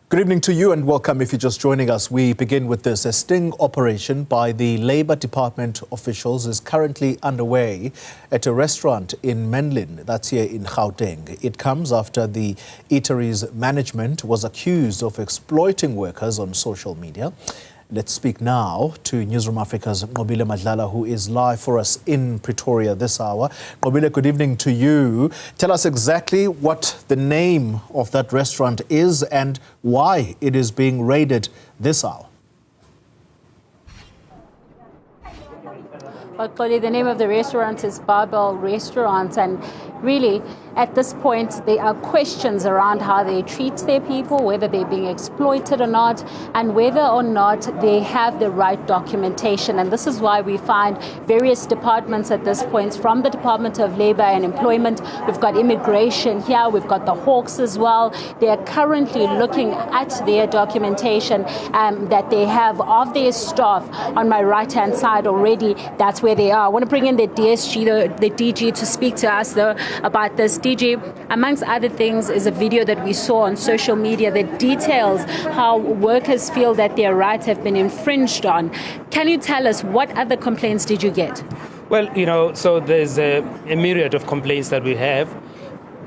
Good evening to you and welcome if you're just joining us. We begin with this. A sting operation by the Labour Department officials is currently underway at a restaurant in Menlyn, that's here in Gauteng. It comes after the eatery's management was accused of exploiting workers on social media. Let's speak now to Newsroom Africa's Nqobile Madlala, who is live for us in Pretoria this hour. Nqobile, good evening to you. Tell us exactly what the name of that restaurant is and why it is being raided this hour. Well, Xoli, the name of the restaurant is BABEL Restaurant, and really, at this point, there are questions around how they treat their people, whether they're being exploited or not, and whether or not they have the right documentation. And this is why we find various departments at this point, from the Department of Labour and Employment, we've got immigration here, we've got the Hawks as well. They are currently looking at their documentation that they have of their staff. On my right-hand side already, that's where they are. I want to bring in the DSG, the DG, to speak to us, though, about this. DG, amongst other things, is a video that we saw on social media that details how workers feel that their rights have been infringed on. Can you tell us what other complaints did you get? Well, so there's a myriad of complaints that we have,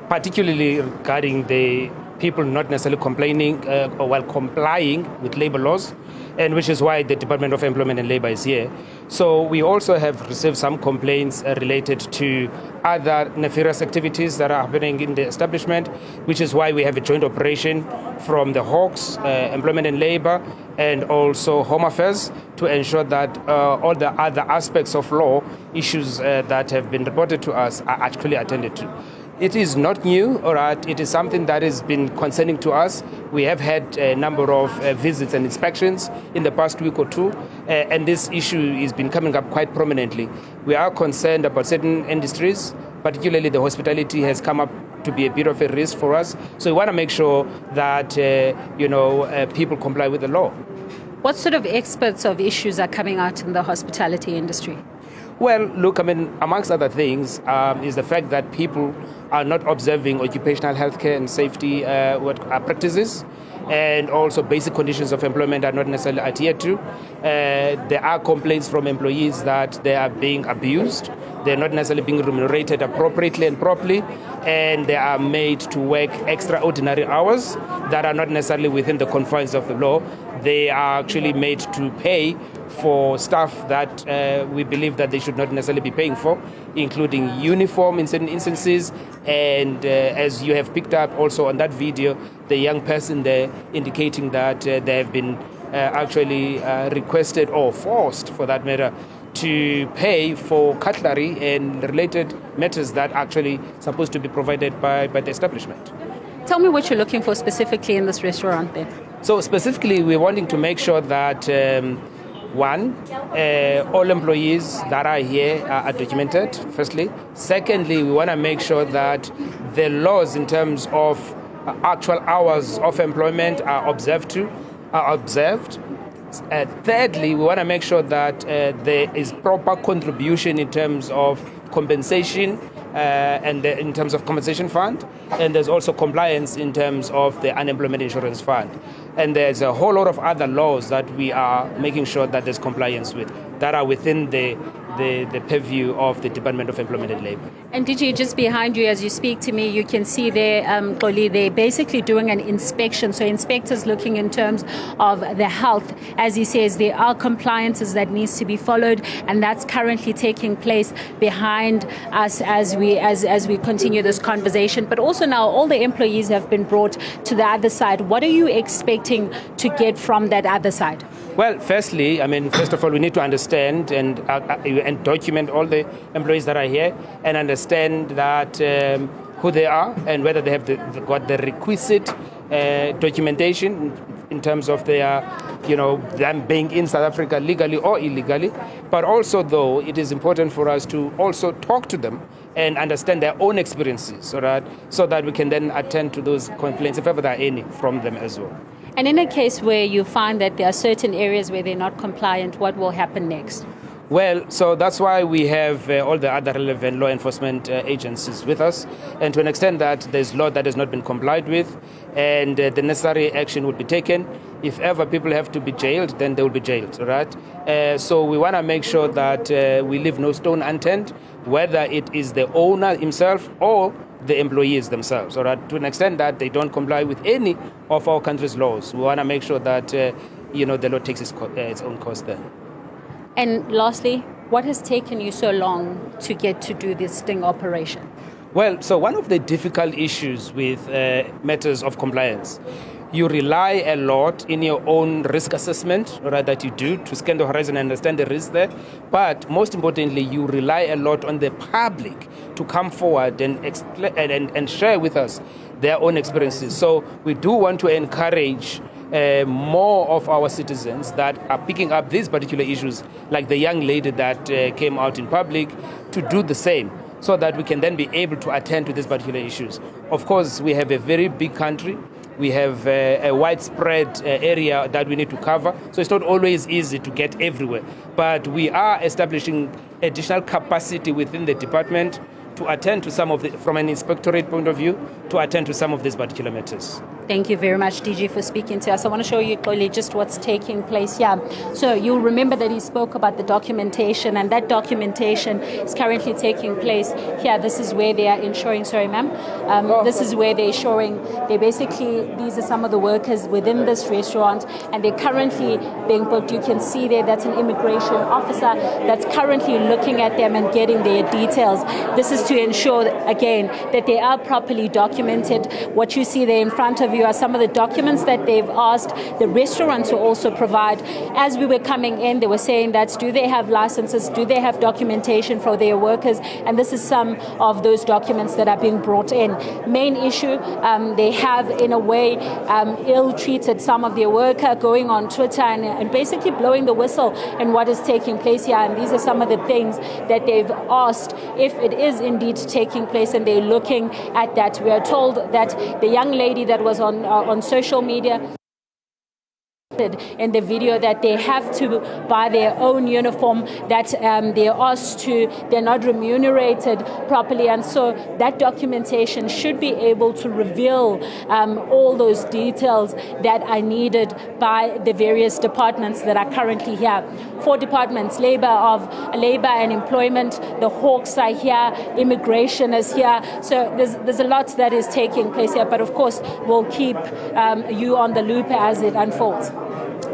particularly regarding the people not necessarily complaining or while complying with labor laws, and which is why the Department of Employment and Labour is here. So we also have received some complaints related to other nefarious activities that are happening in the establishment, which is why we have a joint operation from the Hawks, Employment and Labour, and also Home Affairs to ensure that all the other aspects of law issues that have been reported to us are actually attended to. It is not new, all right. It is something that has been concerning to us. We have had a number of visits and inspections in the past week or two, and this issue has been coming up quite prominently. We are concerned about certain industries, particularly the hospitality has come up to be a bit of a risk for us. So we want to make sure that, people comply with the law. What sort of experts of issues are coming out in the hospitality industry? Well, look, amongst other things, is the fact that people are not observing occupational health care and safety practices, and also basic conditions of employment are not necessarily adhered to. There are complaints from employees that they are being abused. They're not necessarily being remunerated appropriately and properly, and they are made to work extraordinary hours that are not necessarily within the confines of the law. They are actually made to pay for stuff that we believe that they should not necessarily be paying for, including uniform in certain instances. And as you have picked up also on that video, the young person there indicating that they have been actually requested or forced, for that matter, to pay for cutlery and related matters that actually supposed to be provided by the establishment. Tell me what you're looking for specifically in this restaurant then. So specifically, we're wanting to make sure that one, all employees that are here are documented, firstly. Secondly, we want to make sure that the laws in terms of actual hours of employment are observed. Thirdly, we want to make sure that there is proper contribution in terms of compensation and in terms of compensation fund, and there's also compliance in terms of the unemployment insurance fund. And there's a whole lot of other laws that we are making sure that there's compliance with, that are within the purview of the Department of Employment and Labour. And DG, just behind you as you speak to me, you can see there, Xoli, they're basically doing an inspection. So inspectors looking in terms of the health. As he says, there are compliances that needs to be followed, and that's currently taking place behind us as we continue this conversation. But also now all the employees have been brought to the other side. What are you expecting to get from that other side? Well, firstly, first of all, we need to understand and document all the employees that are here and understand that who they are and whether they have got the requisite documentation in terms of their, them being in South Africa legally or illegally. But also, though, it is important for us to also talk to them and understand their own experiences, so that we can then attend to those complaints, if ever there are any, from them as well. And in a case where you find that there are certain areas where they're not compliant, what will happen next? Well, so that's why we have all the other relevant law enforcement agencies with us, and to an extent that there's law that has not been complied with, and the necessary action would be taken. If ever people have to be jailed, then they will be jailed, right? So we want to make sure that we leave no stone unturned, whether it is the owner himself or the employees themselves, all right? To an extent that they don't comply with any of our country's laws. We want to make sure that, the law takes its own course there. And lastly, what has taken you so long to get to do this sting operation? Well, so one of the difficult issues with matters of compliance, you rely a lot in your own risk assessment, right, that you do to scan the horizon and understand the risk there. But most importantly, you rely a lot on the public to come forward and explain and share with us their own experiences. So we do want to encourage more of our citizens that are picking up these particular issues, like the young lady that came out in public, to do the same, so that we can then be able to attend to these particular issues. Of course, we have a very big country. We have a widespread area that we need to cover, so it's not always easy to get everywhere. But we are establishing additional capacity within the department to attend to some of from an inspectorate point of view, to attend to some of these particular matters. Thank you very much, DG, for speaking to us. I want to show you clearly just what's taking place here. So you'll remember that he spoke about the documentation, and that documentation is currently taking place here. This is where they are ensuring, sorry ma'am, this is where they're showing, these are some of the workers within this restaurant, and they're currently being booked. You can see there, that's an immigration officer that's currently looking at them and getting their details. This is to ensure, again, that they are properly documented. What you see there in front of you are some of the documents that they've asked the restaurant to also provide. As we were coming in, they were saying that, do they have licenses? Do they have documentation for their workers? And this is some of those documents that are being brought in. Main issue, they have, in a way, ill-treated some of their worker, going on Twitter and basically blowing the whistle in what is taking place here. And these are some of the things that they've asked if it is indeed taking place, and they're looking at that. We are told that the young lady that was on social media in the video that they have to buy their own uniform, that they're asked to, they're not remunerated properly, and so that documentation should be able to reveal all those details that are needed by the various departments that are currently here. 4 departments, labor and employment, the Hawks are here, immigration is here, so there's a lot that is taking place here, but of course we'll keep you on the loop as it unfolds.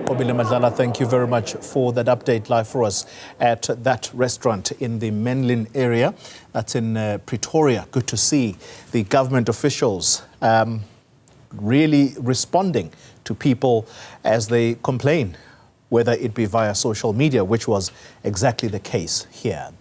Obile Madlala, thank you very much for that update live for us at that restaurant in the Menlyn area. That's in Pretoria. Good to see the government officials really responding to people as they complain, whether it be via social media, which was exactly the case here.